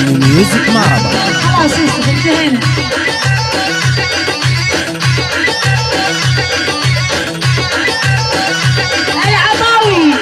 ميوزك معرضة. خلاص يوسف انتهينا. العطاوي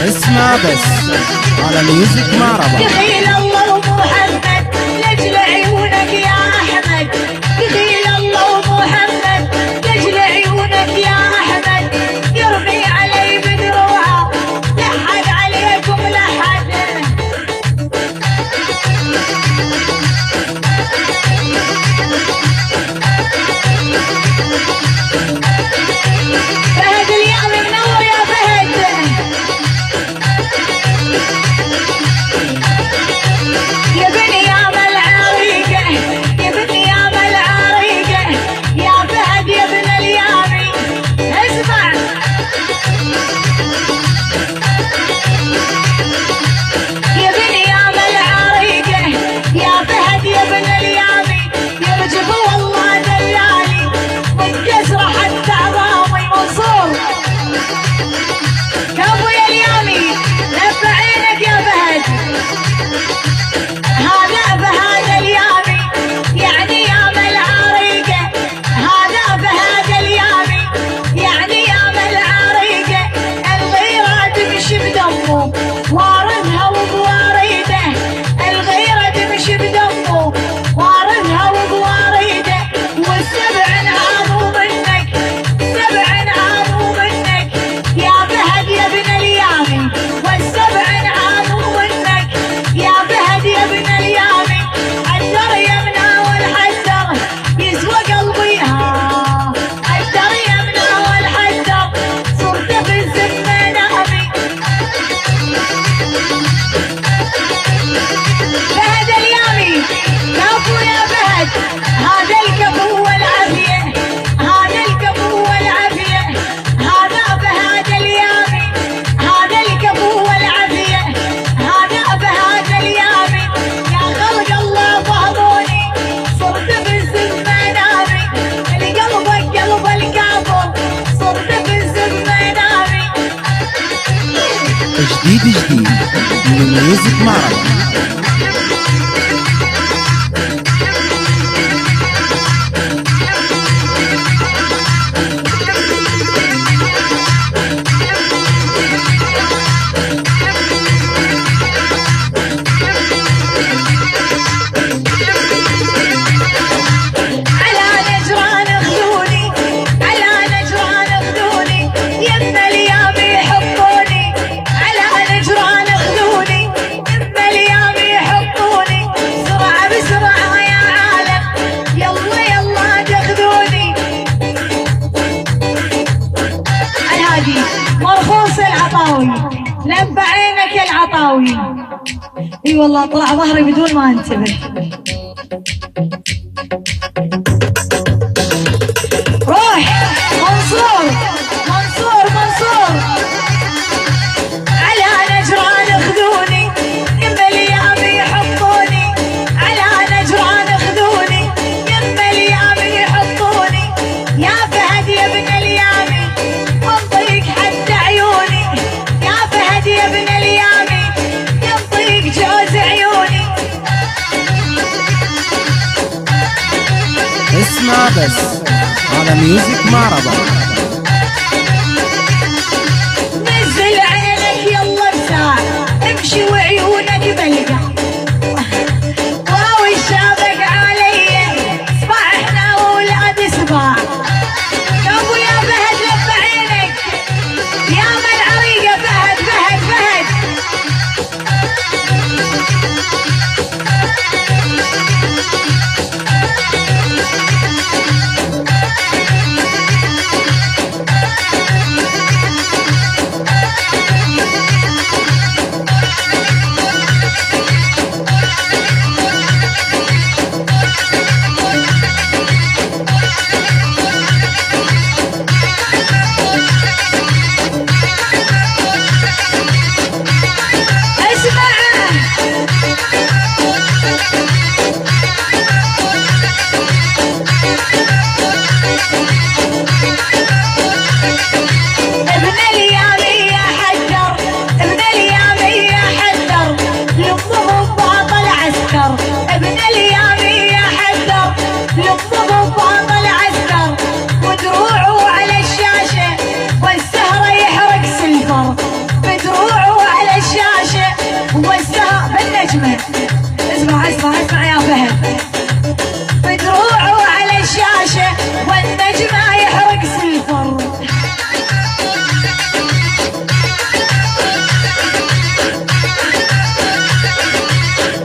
اسمع بس على ميوزك معرضة. دخيل الله ومحمد لاجل عيونك يا احمد، دخيل الله ومحمد لاجل عيونك يا احمد، يرمي علي بدروعه لحد عليكم لحد. فهد اليوم منور يا فهد. يا بني يا ملعريقة، يا بني يا ملعريقة، يا فهد يا ابن اليامي. اسمع يا بني يا ملعريقة، يا فهد يا ابن اليامي، يرجف والله دلالي منكسرة حتى عظامي. منصور يا ابويا اليامي لف عينك يا فهد. هذا بهذا اليامي يعني يا ملعريقة، هذا بهذا اليامي يعني يا ملعريقة. الغيرة تمشي بدمه واردها وبواريده، الغيرة تمشي بدمه واردها وبواريده. والسبع انعاموا منك، سبع انعاموا منك يا فهد يا ابن اليامي، والسبع انعاموا منك يا فهد يا ابن اليامي. حجر يمنى والحجر يسوى قلبي، حجر يمنى والحجر صرت بالزم منامي. فهد اليامي كفو يا فهد، هذا الكفو والعافية، هذا الكفو والعافية، هذا بهذا اليامي، هذا الكفو والعافية، هذا بهذا اليامي. يا خلق الله فهموني صرت بالزم منامي، لقلبك قلب الكافر صرت بالزم منامي. جديد من ميوزك معرضة. على نجران خذوني، على نجران خذوني، يم اليامي يحبوني، على نجران خذوني، يم اليامي يحبوني. بسرعة بسرعة يا عالم يلا يلا تاخذوني. الهادي مرخوص العطاوي، لب عينك العطاوي. اي والله طلع ظهري بدون ما انتبه. روح منصور، منصور منصور. على نجران خذوني، يم اليامي يحطوني، على نجران خذوني، يم اليامي يحطوني. يا فهد يا ابن اليامي انطيك حتى عيوني، يا فهد يا ابن اليامي ينطيك جوز عيوني. اسمع بس على ميوزك معربة. نزل عينك يلا بساعة امشي وعيونك بلقى واو الشابك علي صباح احنا واولاد صباح يا ابو يا فهد لف عينك يا من عريقة فهد فهد فهد اسمع اسمع اسمع يا فهد بدروعه على الشاشة والنجمة يحرق سلفر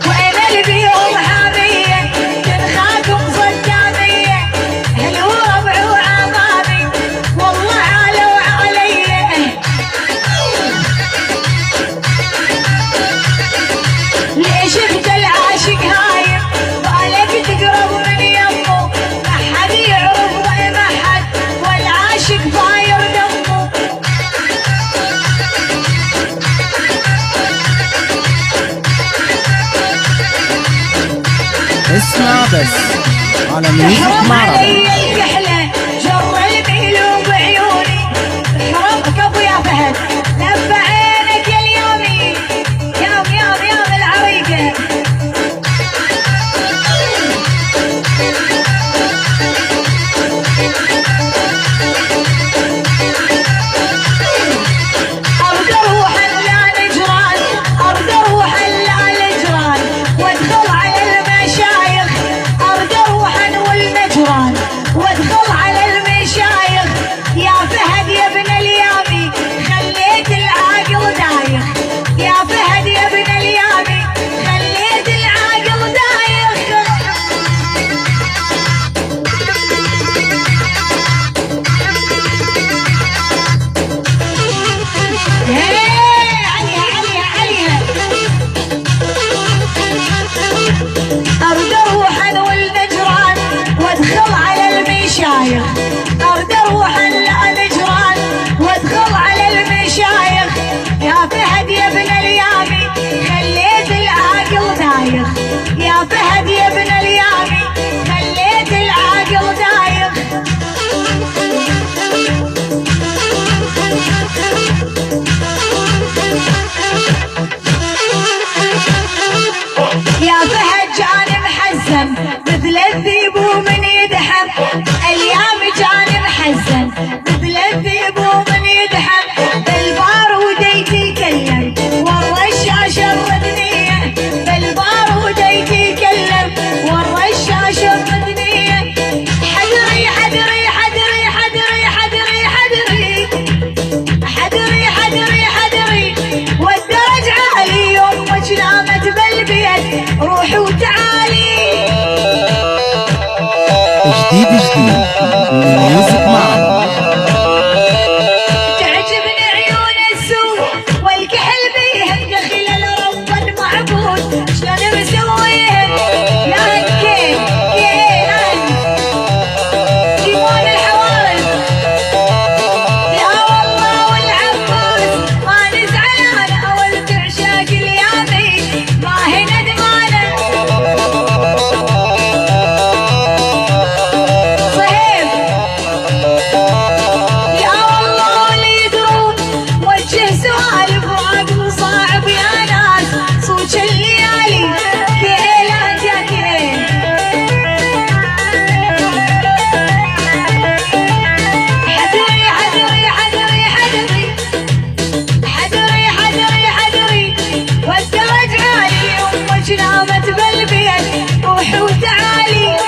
وين اللي بيهم حامية تنخاكم صدامية هلو ربع وعمامي والله علوا علي ليش انت العاشق هايم بالك تقرب من يمه ما حد يعرف وما حد والعاشق فاير دمه اسمع بس على ميوزك تحرم معربة. علي الكحلة جر الميلو بعيوني تحرم كفو يا فهد لف عينك يا اليومي يام يام يام العريقة أرد روحا لا نجران أرد روحا لا نجران وادخل على المشايخ أرد روحا والنجران وادخل على المشايخ يا فهد يا ابن اليامي خليت العاقل دايخ يا فهد يا ابن اليامي خليت العاقل دايخ عليها عليها عليها أرد روحا والنجران وادخل على المشايخ أرد روحا لا نجران وادخل على المشايخ يا فهد يا ابن اليامي خليت العاقل دايخ يا فهد يا ابن اليامي خليت العاقل دايخ يا فهد جاني محزن مثل الذيب ومن يدحم ايام جاني محزن مثل الذيب ومن يدحم بالبارود يتكلم ورا الشاشه الردنيه بالبارود يتكلم ورا الشاشه الردنيه حدري حدري حدري حدري حدري حدري حدري حدري حدري والدرج عالي يومك نامت بالبيت روحي وتعالي جديد جديد من ميوزك معربة. تعجبني عيون السود والكحل بيهن دخيل الرب المعبود شلون مسويهن لان كيف كيف ديوان الحوارث يا والله والعباس ما نزعل انا اول تعشاق اليامي ما هي ندمانه صهيب دامت بالبيت روحي وتعالي.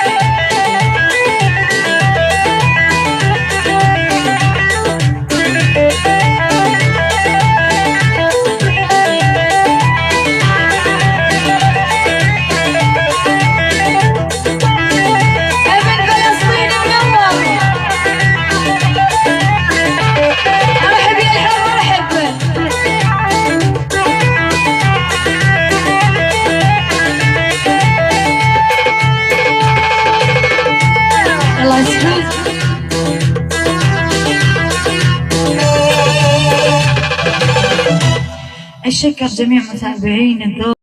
الشكر جميع متابعين الذوق.